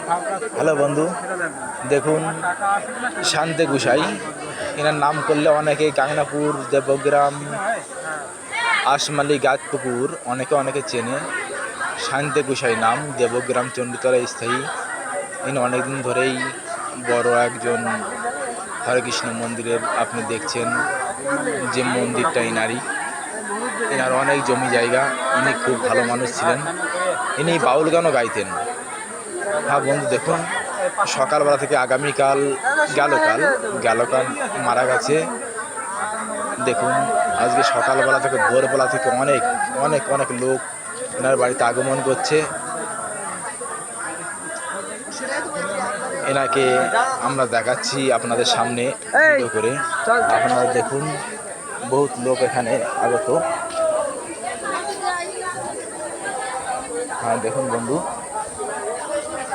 Hello বন্ধু, দেখুন শান্তি গোসাই, এনার নাম করলে অনেকে গাংনাপুর, দেবগ্রাম, আশমালি, গাছপুকুর অনেকে চেনে। শান্তি গোসাই নাম, দেবগ্রাম চণ্ডীতলা স্থায়ী। ইনি অনেকদিন ধরেই বড় একজন হরে কৃষ্ণ মন্দিরের, আপনি দেখছেন যে মন্দিরটা ইনারই। এনার অনেক জমি জায়গা, ইনি খুব ভালো মানুষ ছিলেন। ইনি বাউল গানও গাইতেন। হ্যাঁ বন্ধু, দেখুন সকালবেলা থেকে আগামীকাল গেলকাল মারা গেছে। দেখুন আজকে সকালবেলা থেকে ভোরবেলা থেকে অনেক অনেক অনেক লোক এনার বাড়িতে আগমন করছে। এনাকে আমরা দেখাচ্ছি আপনাদের সামনে ভিডিও করে। আপনারা দেখুন বহুত লোক এখানে আগত। হ্যাঁ দেখুন বন্ধু।